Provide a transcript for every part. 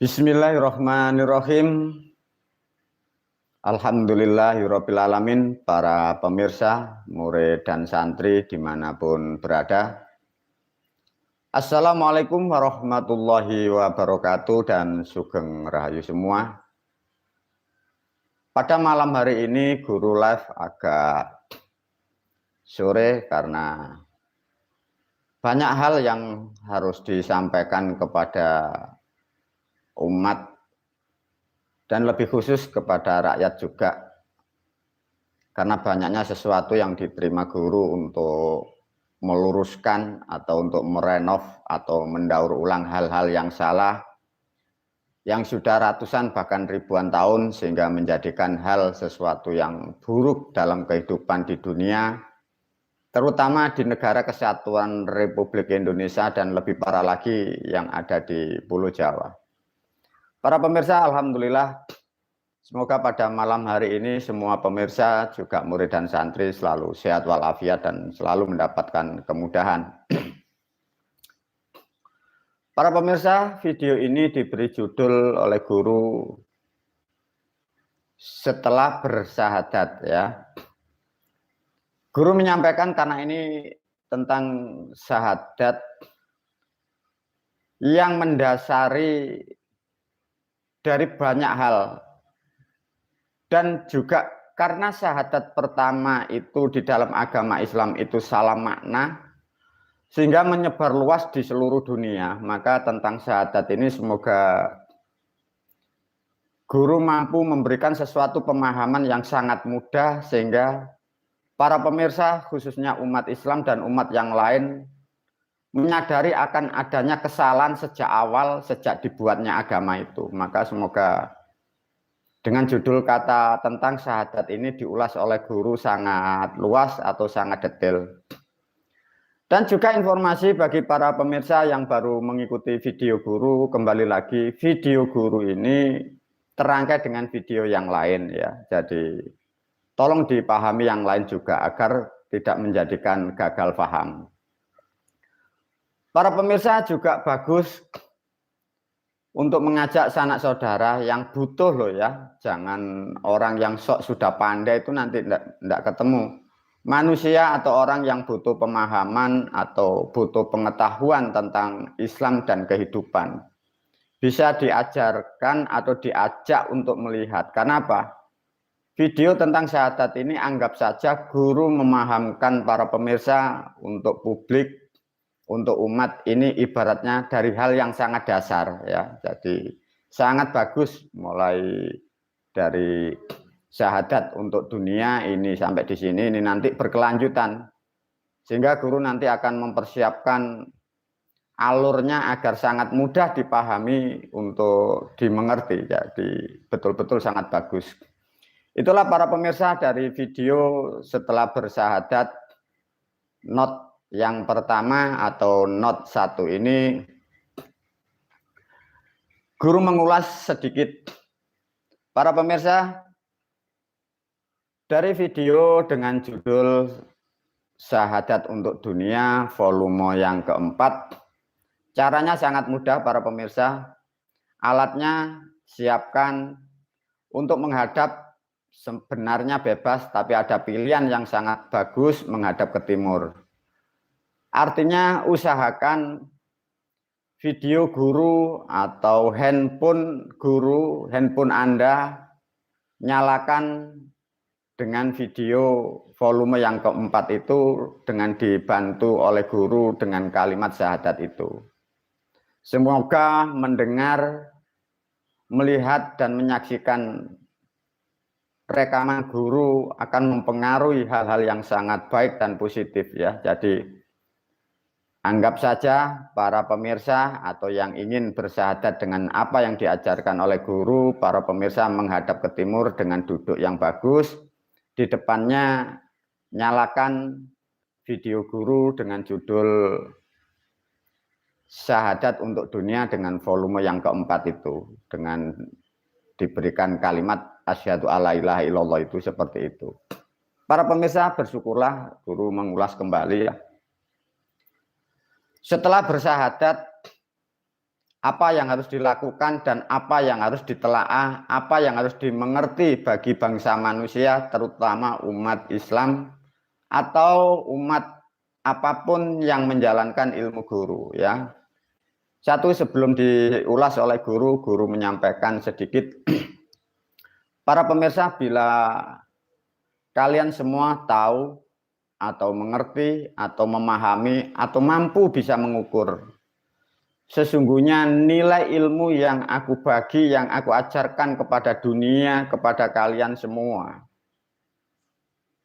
Bismillahirrahmanirrahim. Alhamdulillahirabbil alamin. Para pemirsa, murid dan santri dimanapun berada, Assalamualaikum warahmatullahi wabarakatuh dan sugeng rahayu semua. Pada malam hari ini Guru live agak sore karena banyak hal yang harus disampaikan kepada umat dan lebih khusus kepada rakyat juga, karena banyaknya sesuatu yang diterima guru untuk meluruskan atau untuk merenov atau mendaur ulang hal-hal yang salah yang sudah ratusan bahkan ribuan tahun, sehingga menjadikan hal sesuatu yang buruk dalam kehidupan di dunia, terutama di negara kesatuan Republik Indonesia dan lebih parah lagi yang ada di Pulau Jawa. Para pemirsa, alhamdulillah, semoga pada malam hari ini semua pemirsa juga murid dan santri selalu sehat walafiat dan selalu mendapatkan kemudahan. Para pemirsa, video ini diberi judul oleh guru Setelah Bersahadat, ya. Guru menyampaikan karena ini tentang syahadat yang mendasari dari banyak hal, dan juga karena syahadat pertama itu di dalam agama Islam itu salah makna sehingga menyebar luas di seluruh dunia. Maka tentang syahadat ini semoga guru mampu memberikan sesuatu pemahaman yang sangat mudah sehingga para pemirsa khususnya umat Islam dan umat yang lain menyadari akan adanya kesalahan sejak awal, sejak dibuatnya agama itu. Maka semoga dengan judul kata tentang syahadat ini diulas oleh guru sangat luas atau sangat detail. Dan juga informasi bagi para pemirsa yang baru mengikuti video guru, kembali lagi video guru ini terangkai dengan video yang lain, ya. Jadi tolong dipahami yang lain juga agar tidak menjadikan gagal paham. Para pemirsa juga bagus untuk mengajak sanak saudara yang butuh loh, ya. Jangan orang yang sok sudah pandai itu nanti tidak ketemu. Manusia atau orang yang butuh pemahaman atau butuh pengetahuan tentang Islam dan kehidupan bisa diajarkan atau diajak untuk melihat. Karena apa? Video tentang syahadat ini anggap saja guru memahamkan para pemirsa untuk publik, untuk umat ini ibaratnya dari hal yang sangat dasar, ya. Jadi sangat bagus mulai dari syahadat untuk dunia ini sampai di sini, ini nanti berkelanjutan sehingga guru nanti akan mempersiapkan alurnya agar sangat mudah dipahami untuk dimengerti. Jadi betul-betul sangat bagus. Itulah para pemirsa dari video Setelah Bersahadat not yang pertama atau not 1 ini. Guru mengulas sedikit. Para pemirsa, dari video dengan judul Syahadat untuk Dunia volume yang keempat, caranya sangat mudah para pemirsa. Alatnya siapkan untuk menghadap, sebenarnya bebas, tapi ada pilihan yang sangat bagus menghadap ke timur. Artinya usahakan video guru atau handphone guru, handphone Anda, nyalakan dengan video volume yang keempat itu dengan dibantu oleh guru dengan kalimat syahadat itu. Semoga mendengar, melihat dan menyaksikan rekaman guru akan mempengaruhi hal-hal yang sangat baik dan positif, ya. Jadi anggap saja para pemirsa atau yang ingin bersyahadat dengan apa yang diajarkan oleh guru, para pemirsa menghadap ke timur dengan duduk yang bagus. Di depannya nyalakan video guru dengan judul Syahadat untuk Dunia dengan volume yang keempat itu, dengan diberikan kalimat asyhadu alla ilaha illallah itu, seperti itu. Para pemirsa, bersyukurlah guru mengulas kembali, ya. Setelah bersyahadat, apa yang harus dilakukan dan apa yang harus ditelaah, apa yang harus dimengerti bagi bangsa manusia, terutama umat Islam atau umat apapun yang menjalankan ilmu guru, ya. Satu, sebelum diulas oleh guru, guru menyampaikan sedikit. Para pemirsa, bila kalian semua tahu atau mengerti atau memahami atau mampu bisa mengukur sesungguhnya nilai ilmu yang aku bagi, yang aku ajarkan kepada dunia, kepada kalian semua,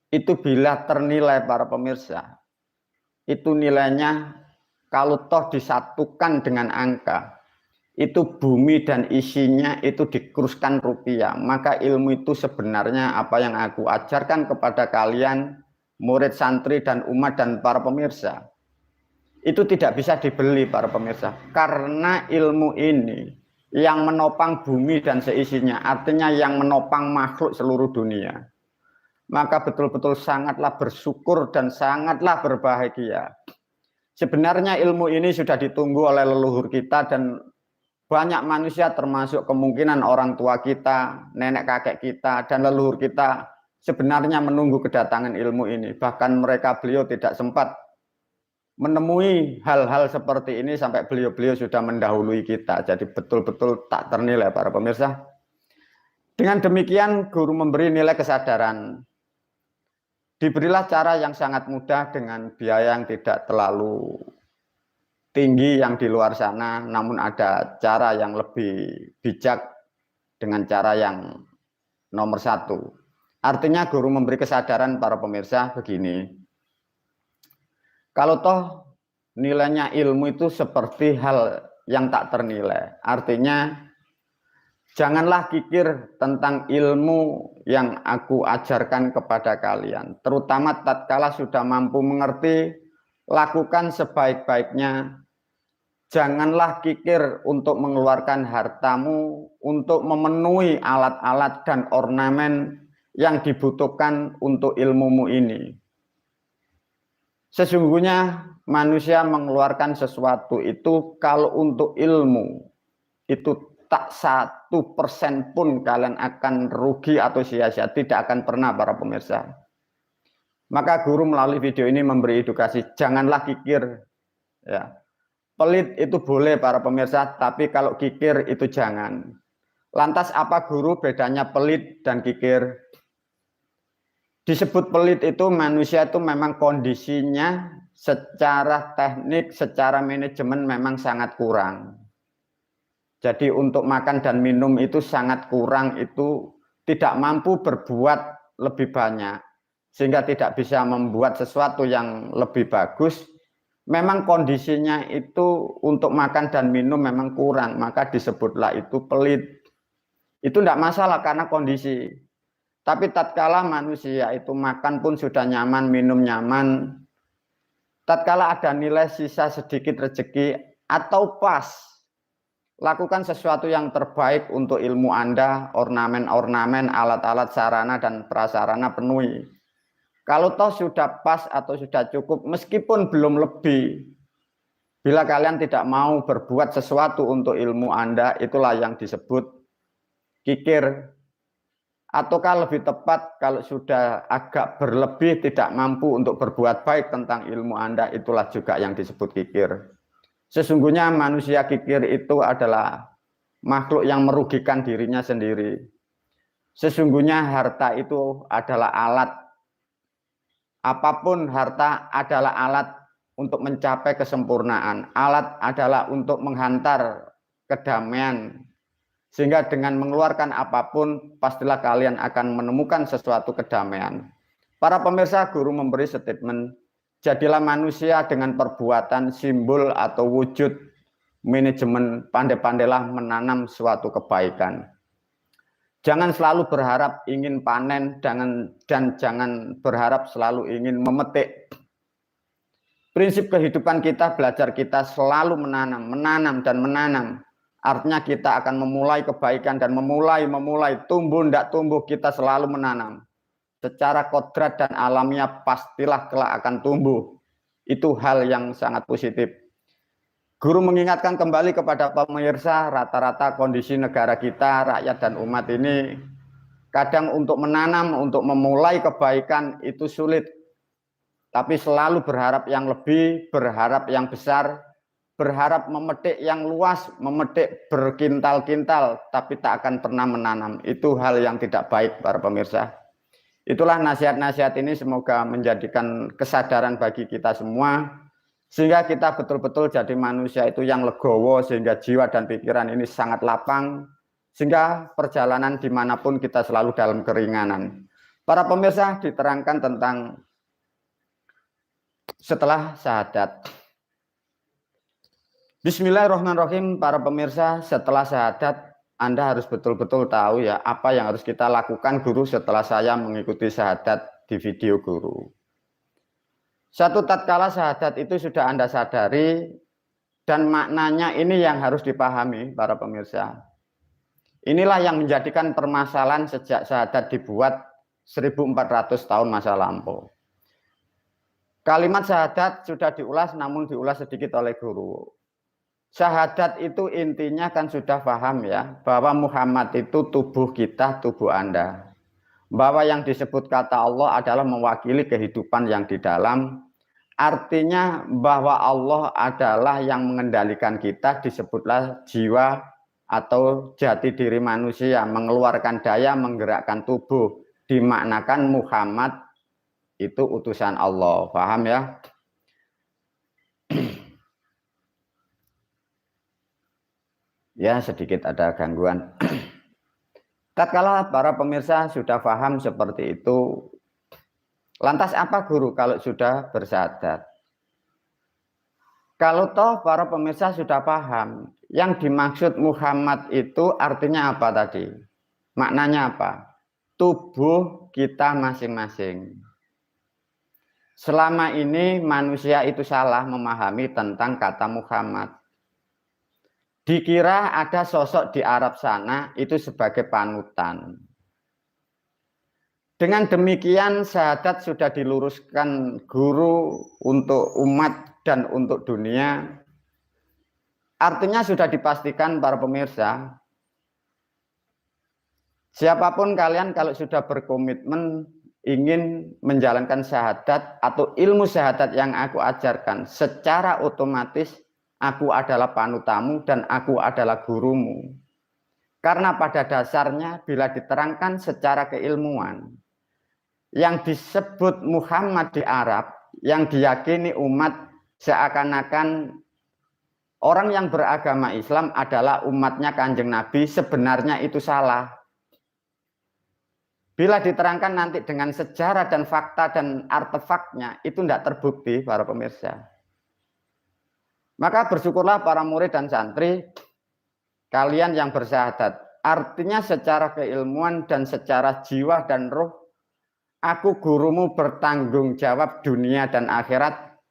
itu bila ternilai para pemirsa, itu nilainya kalau toh disatukan dengan angka, itu bumi dan isinya itu dikuruskan rupiah, maka ilmu itu sebenarnya apa yang aku ajarkan kepada kalian, murid santri dan umat dan para pemirsa, itu tidak bisa dibeli para pemirsa, karena ilmu ini yang menopang bumi dan seisinya, artinya yang menopang makhluk seluruh dunia. Maka betul-betul sangatlah bersyukur dan sangatlah berbahagia. Sebenarnya ilmu ini sudah ditunggu oleh leluhur kita dan banyak manusia, termasuk kemungkinan orang tua kita, nenek kakek kita, dan leluhur kita sebenarnya menunggu kedatangan ilmu ini. Bahkan beliau tidak sempat menemui hal-hal seperti ini sampai beliau sudah mendahului kita. Jadi betul-betul tak ternilai para pemirsa. Dengan demikian guru memberi nilai kesadaran. Diberilah cara yang sangat mudah dengan biaya yang tidak terlalu tinggi yang di luar sana, namun ada cara yang lebih bijak dengan cara yang nomor satu. Artinya guru memberi kesadaran para pemirsa begini. Kalau toh nilainya ilmu itu seperti hal yang tak ternilai. Artinya janganlah kikir tentang ilmu yang aku ajarkan kepada kalian. Terutama tatkala sudah mampu mengerti, lakukan sebaik-baiknya. Janganlah kikir untuk mengeluarkan hartamu untuk memenuhi alat-alat dan ornamen yang dibutuhkan untuk ilmumu ini. Sesungguhnya manusia mengeluarkan sesuatu itu kalau untuk ilmu itu tak 1% pun kalian akan rugi atau sia-sia, tidak akan pernah para pemirsa. Maka guru melalui video ini memberi edukasi, janganlah kikir, ya. Pelit itu boleh para pemirsa, tapi kalau kikir itu jangan. Lantas apa guru bedanya pelit dan kikir? Disebut pelit itu manusia itu memang kondisinya secara teknik, secara manajemen memang sangat kurang. Jadi untuk makan dan minum itu sangat kurang, itu tidak mampu berbuat lebih banyak. Sehingga tidak bisa membuat sesuatu yang lebih bagus. Memang kondisinya itu untuk makan dan minum memang kurang, maka disebutlah itu pelit. Itu tidak masalah karena kondisi. Tapi tatkala manusia itu makan pun sudah nyaman, minum nyaman, tatkala ada nilai sisa sedikit rezeki atau pas, lakukan sesuatu yang terbaik untuk ilmu Anda, ornamen-ornamen, alat-alat sarana dan prasarana penuhi. Kalau toh sudah pas atau sudah cukup, meskipun belum lebih, bila kalian tidak mau berbuat sesuatu untuk ilmu Anda, itulah yang disebut kikir. Ataukah lebih tepat kalau sudah agak berlebih, tidak mampu untuk berbuat baik tentang ilmu Anda, itulah juga yang disebut kikir. Sesungguhnya manusia kikir itu adalah makhluk yang merugikan dirinya sendiri. Sesungguhnya harta itu adalah alat. Apapun harta adalah alat untuk mencapai kesempurnaan. Alat adalah untuk menghantar kedamaian. Sehingga dengan mengeluarkan apapun, pastilah kalian akan menemukan sesuatu kedamaian. Para pemirsa, guru memberi statement, jadilah manusia dengan perbuatan, simbol atau wujud manajemen, pandai-pandailah menanam suatu kebaikan. Jangan selalu berharap ingin panen, dan jangan berharap selalu ingin memetik. Prinsip kehidupan kita, belajar kita selalu menanam dan menanam. Artinya kita akan memulai kebaikan dan memulai, tumbuh tidak tumbuh, kita selalu menanam. Secara kodrat dan alamiah pastilah kelak akan tumbuh. Itu hal yang sangat positif. Guru mengingatkan kembali kepada pemirsa, rata-rata kondisi negara kita, rakyat dan umat ini kadang untuk menanam, untuk memulai kebaikan itu sulit. Tapi selalu berharap yang lebih, berharap yang besar, berharap memetik yang luas, memetik berkintal-kintal, tapi tak akan pernah menanam. Itu hal yang tidak baik, para pemirsa. Itulah nasihat-nasihat ini semoga menjadikan kesadaran bagi kita semua, sehingga kita betul-betul jadi manusia itu yang legowo, sehingga jiwa dan pikiran ini sangat lapang, sehingga perjalanan dimanapun kita selalu dalam keringanan. Para pemirsa, diterangkan tentang setelah syahadat. Bismillahirrahmanirrahim, para pemirsa, setelah syahadat Anda harus betul-betul tahu ya apa yang harus kita lakukan guru setelah saya mengikuti syahadat di video guru. Satu tatkala syahadat itu sudah Anda sadari dan maknanya ini yang harus dipahami, para pemirsa. Inilah yang menjadikan permasalahan sejak syahadat dibuat 1400 tahun masa lampau. Kalimat syahadat sudah diulas, namun diulas sedikit oleh guru. Syahadat itu intinya kan sudah paham ya, bahwa Muhammad itu tubuh kita, tubuh Anda. Bahwa yang disebut kata Allah adalah mewakili kehidupan yang di dalam. Artinya bahwa Allah adalah yang mengendalikan kita, disebutlah jiwa atau jati diri manusia, mengeluarkan daya, menggerakkan tubuh. Dimaknakan Muhammad itu utusan Allah, paham ya? Ya, sedikit ada gangguan. Tatkala para pemirsa sudah paham seperti itu, lantas apa guru kalau sudah bersyahadat? Kalau toh para pemirsa sudah paham, yang dimaksud Muhammad itu artinya apa tadi? Maknanya apa? Tubuh kita masing-masing. Selama ini manusia itu salah memahami tentang kata Muhammad. Dikira ada sosok di Arab sana itu sebagai panutan. Dengan demikian syahadat sudah diluruskan guru untuk umat dan untuk dunia. Artinya sudah dipastikan para pemirsa, siapapun kalian kalau sudah berkomitmen ingin menjalankan syahadat atau ilmu syahadat yang aku ajarkan, secara otomatis aku adalah panutamu dan aku adalah gurumu. Karena pada dasarnya bila diterangkan secara keilmuan, yang disebut Muhammad di Arab, yang diyakini umat seakan-akan orang yang beragama Islam adalah umatnya Kanjeng Nabi, sebenarnya itu salah. Bila diterangkan nanti dengan sejarah dan fakta dan artefaknya, itu tidak terbukti para pemirsa. Maka bersyukurlah para murid dan santri, kalian yang bersyahadat. Artinya secara keilmuan dan secara jiwa dan roh, aku gurumu bertanggung jawab dunia dan akhirat,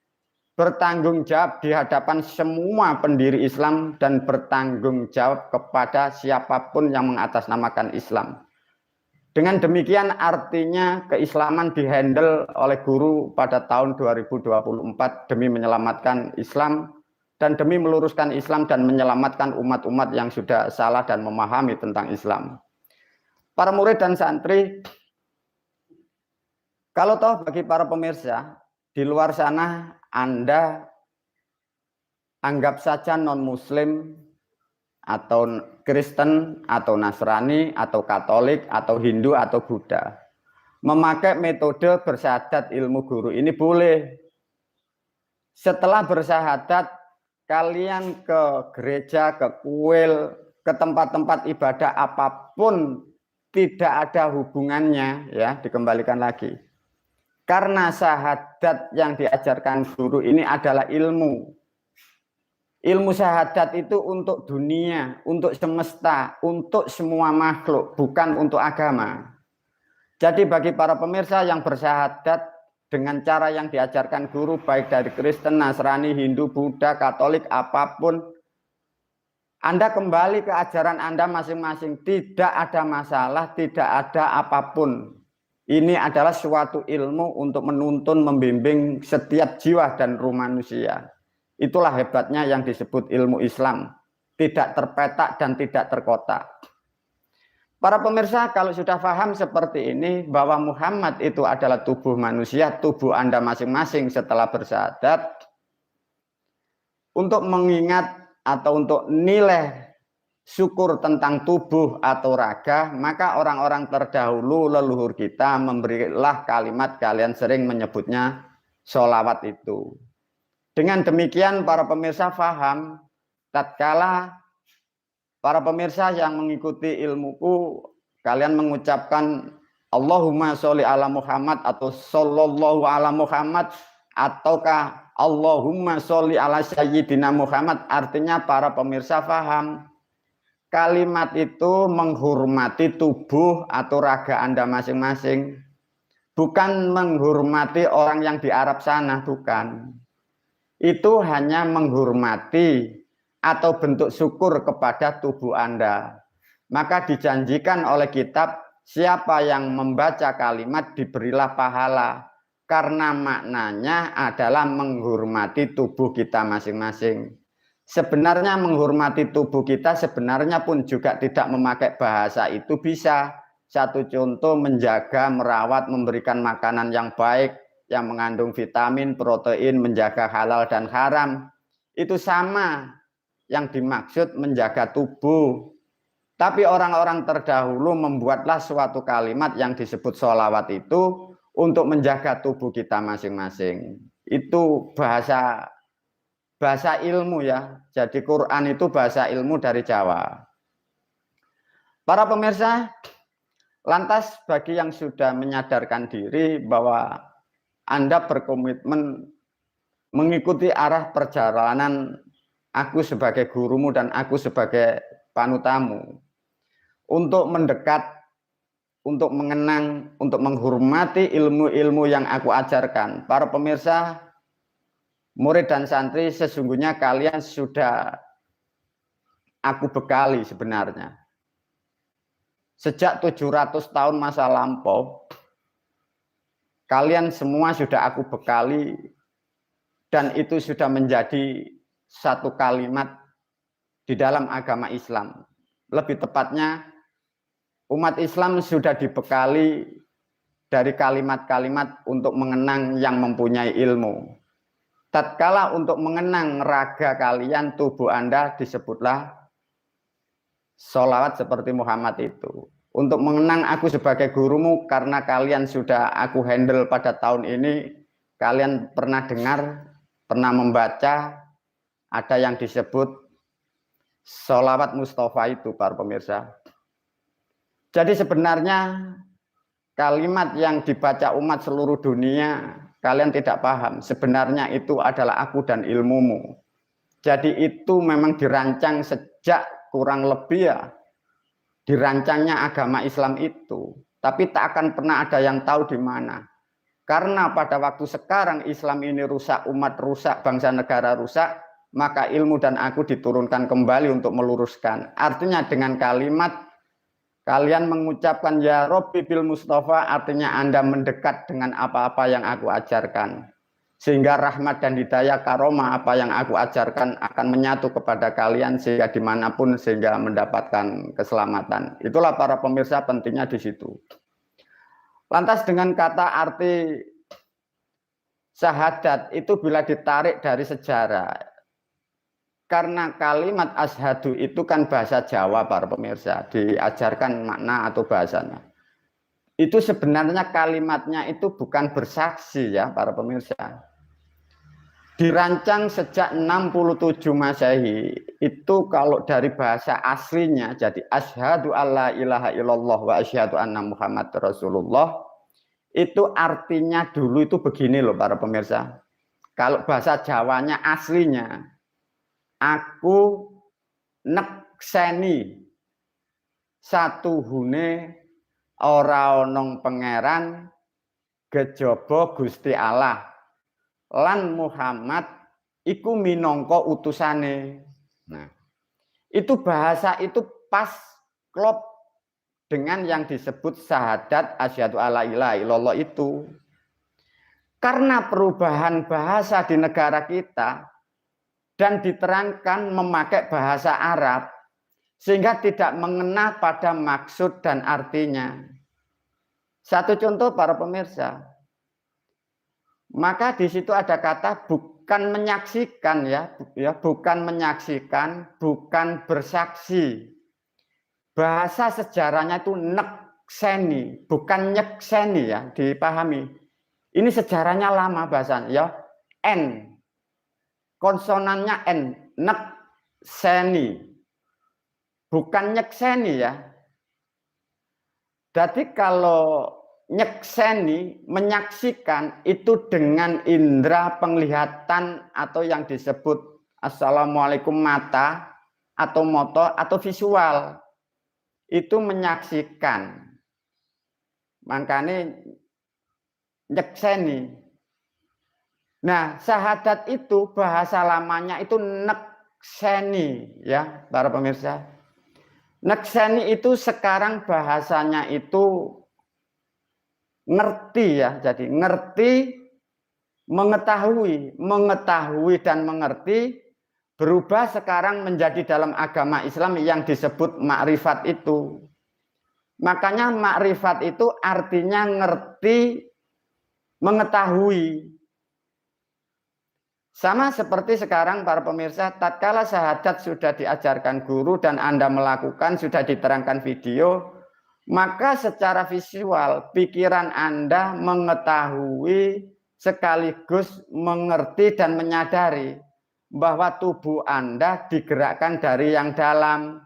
bertanggung jawab di hadapan semua pendiri Islam, dan bertanggung jawab kepada siapapun yang mengatasnamakan Islam. Dengan demikian artinya keislaman dihandle oleh guru pada tahun 2024 demi menyelamatkan Islam, dan demi meluruskan Islam dan menyelamatkan umat-umat yang sudah salah dan memahami tentang Islam. Para murid dan santri, kalau toh bagi para pemirsa, di luar sana Anda anggap saja non-muslim atau Kristen atau Nasrani atau Katolik atau Hindu atau Buddha, memakai metode bersyahadat ilmu guru ini boleh. Setelah bersyahadat, kalian ke gereja, ke kuil, ke tempat-tempat ibadah apapun tidak ada hubungannya, ya, dikembalikan lagi. Karena syahadat yang diajarkan guru ini adalah ilmu. Ilmu syahadat itu untuk dunia, untuk semesta, untuk semua makhluk, bukan untuk agama. Jadi bagi para pemirsa yang bersyahadat dengan cara yang diajarkan guru, baik dari Kristen, Nasrani, Hindu, Buddha, Katolik, apapun, Anda kembali ke ajaran Anda masing-masing. Tidak ada masalah, tidak ada apapun. Ini adalah suatu ilmu untuk menuntun, membimbing setiap jiwa dan ruh manusia. Itulah hebatnya yang disebut ilmu Islam, tidak terpetak dan tidak terkotak. Para pemirsa, kalau sudah paham seperti ini bahwa Muhammad itu adalah tubuh manusia, tubuh Anda masing-masing setelah bersyahadat, untuk mengingat atau untuk nilai syukur tentang tubuh atau raga, maka orang-orang terdahulu leluhur kita memberilah kalimat, kalian sering menyebutnya sholawat itu. Dengan demikian para pemirsa paham, tatkala para pemirsa yang mengikuti ilmuku, kalian mengucapkan Allahumma sholli ala Muhammad atau sallallahu ala Muhammad, ataukah Allahumma sholli ala sayyidina Muhammad, artinya para pemirsa paham, kalimat itu menghormati tubuh atau raga Anda masing-masing, bukan menghormati orang yang di Arab sana, bukan. Itu hanya menghormati atau bentuk syukur kepada tubuh Anda. Maka dijanjikan oleh kitab, siapa yang membaca kalimat diberilah pahala, karena maknanya adalah menghormati tubuh kita masing-masing. Sebenarnya menghormati tubuh kita sebenarnya pun juga tidak memakai bahasa itu bisa. Satu contoh, menjaga, merawat, memberikan makanan yang baik, yang mengandung vitamin, protein, menjaga halal dan haram. Itu sama yang dimaksud menjaga tubuh. Tapi orang-orang terdahulu membuatlah suatu kalimat yang disebut sholawat itu untuk menjaga tubuh kita masing-masing. Itu bahasa ilmu ya. Jadi Quran itu bahasa ilmu dari Jawa. Para pemirsa, lantas bagi yang sudah menyadarkan diri bahwa Anda berkomitmen mengikuti arah perjalanan aku sebagai gurumu dan aku sebagai panutamu, untuk mendekat, untuk mengenang, untuk menghormati ilmu-ilmu yang aku ajarkan. Para pemirsa, murid dan santri, sesungguhnya kalian sudah aku bekali sebenarnya. Sejak 700 tahun masa lampau, kalian semua sudah aku bekali, dan itu sudah menjadi satu kalimat di dalam agama Islam. Lebih tepatnya, umat Islam sudah dibekali dari kalimat-kalimat untuk mengenang yang mempunyai ilmu. Tatkala untuk mengenang raga kalian, tubuh Anda, disebutlah sholawat seperti Muhammad itu. Untuk mengenang aku sebagai gurumu, karena kalian sudah aku handle pada tahun ini, kalian pernah dengar, pernah membaca, ada yang disebut sholawat Mustafa itu, para pemirsa. Jadi sebenarnya kalimat yang dibaca umat seluruh dunia, kalian tidak paham. Sebenarnya itu adalah aku dan ilmumu. Jadi itu memang dirancang sejak kurang lebih ya, dirancangnya agama Islam itu. Tapi tak akan pernah ada yang tahu di mana. Karena pada waktu sekarang Islam ini rusak, umat rusak, bangsa negara rusak, maka ilmu dan aku diturunkan kembali untuk meluruskan. Artinya dengan kalimat kalian mengucapkan ya Rabbi bil Mustafa, artinya Anda mendekat dengan apa-apa yang aku ajarkan. Sehingga rahmat dan hidayah karomah apa yang aku ajarkan akan menyatu kepada kalian sehingga dimanapun sehingga mendapatkan keselamatan. Itulah para pemirsa pentingnya di situ. Lantas dengan kata arti syahadat itu bila ditarik dari sejarah, karena kalimat asyhadu itu kan bahasa Jawa para pemirsa, diajarkan makna atau bahasanya. Itu sebenarnya kalimatnya itu bukan bersaksi ya para pemirsa. Dirancang sejak 67 Masehi. Itu kalau dari bahasa aslinya jadi asyhadu alla ilaha illallah wa asyhadu anna Muhammad Rasulullah. Itu artinya dulu itu begini loh para pemirsa. Kalau bahasa Jawanya aslinya, aku nekseni satu hune ora onong pangeran kejaba Gusti Allah lan Muhammad iku minangka utusane. Nah, itu bahasa itu pas klop dengan yang disebut syahadat asyhadu alla ilaha illallah itu. Karena perubahan bahasa di negara kita, dan diterangkan memakai bahasa Arab sehingga tidak mengena pada maksud dan artinya. Satu contoh para pemirsa, maka di situ ada kata bukan menyaksikan ya, bukan menyaksikan, bukan bersaksi. Bahasa sejarahnya itu nekseni, bukan nyekseni ya, dipahami. Ini sejarahnya lama bahasanya ya, N. Konsonannya N, nekseni. Bukan nyekseni ya. Jadi kalau nyekseni, menyaksikan itu dengan indera penglihatan atau yang disebut assalamualaikum mata atau moto atau visual. Itu menyaksikan. Makanya nyekseni. Nah, syahadat itu bahasa lamanya itu nekseni ya, para pemirsa. Nekseni itu sekarang bahasanya itu ngerti ya, jadi ngerti, mengetahui dan mengerti berubah sekarang menjadi dalam agama Islam yang disebut makrifat itu. Makanya makrifat itu artinya ngerti, mengetahui. Sama seperti sekarang para pemirsa, tatkala syahadat sudah diajarkan guru dan Anda melakukan, sudah diterangkan video, maka secara visual pikiran Anda mengetahui sekaligus mengerti dan menyadari bahwa tubuh Anda digerakkan dari yang dalam.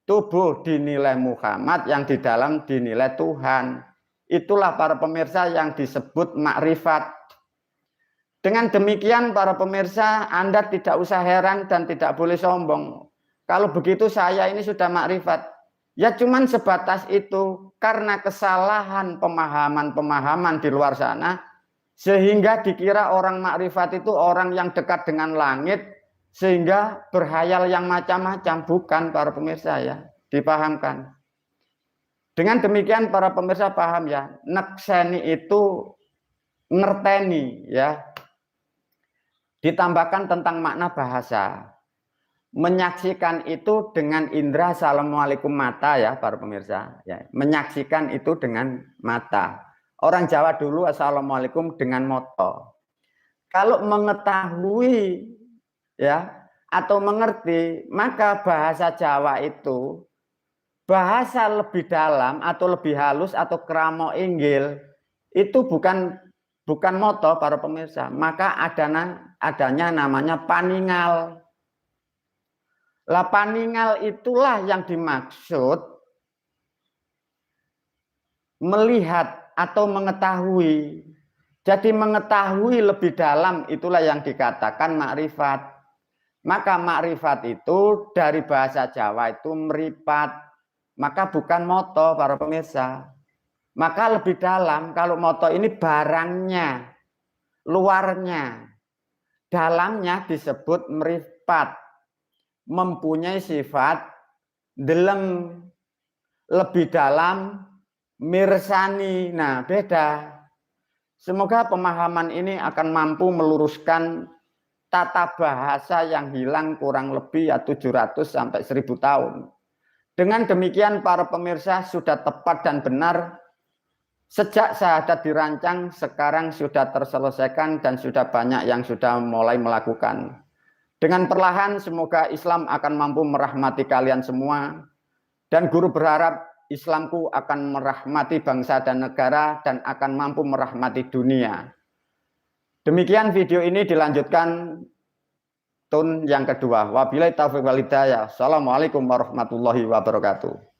Tubuh dinilai Muhammad, yang di dalam dinilai Tuhan. Itulah para pemirsa yang disebut makrifat. Dengan demikian para pemirsa, Anda tidak usah heran dan tidak boleh sombong. Kalau begitu saya ini sudah makrifat. Ya cuman sebatas itu, karena kesalahan pemahaman-pemahaman di luar sana, sehingga dikira orang makrifat itu orang yang dekat dengan langit, sehingga berhayal yang macam-macam. Bukan para pemirsa ya, dipahamkan. Dengan demikian para pemirsa paham ya, nekseni itu ngerteni ya. Ditambahkan tentang makna bahasa. Menyaksikan itu dengan indera assalamualaikum mata ya para pemirsa. Ya, menyaksikan itu dengan mata. Orang Jawa dulu assalamualaikum dengan moto. Kalau mengetahui ya atau mengerti, maka bahasa Jawa itu bahasa lebih dalam atau lebih halus atau kramo inggil itu bukan moto para pemirsa, maka adanya namanya paningal. Lah paningal itulah yang dimaksud melihat atau mengetahui. Jadi mengetahui lebih dalam itulah yang dikatakan makrifat. Maka makrifat itu dari bahasa Jawa itu meripat. Maka bukan moto para pemirsa. Maka lebih dalam, kalau moto ini barangnya, luarnya, dalamnya disebut meripat, mempunyai sifat deleng, lebih dalam, mirsani. Nah beda. Semoga pemahaman ini akan mampu meluruskan tata bahasa yang hilang kurang lebih ya 700 sampai 1000 tahun. Dengan demikian para pemirsa sudah tepat dan benar. Sejak syahadat dirancang, sekarang sudah terselesaikan dan sudah banyak yang sudah mulai melakukan. Dengan perlahan semoga Islam akan mampu merahmati kalian semua. Dan guru berharap Islamku akan merahmati bangsa dan negara dan akan mampu merahmati dunia. Demikian video ini dilanjutkan tun yang kedua. Wabillahi taufiq wal hidayah. Assalamualaikum warahmatullahi wabarakatuh.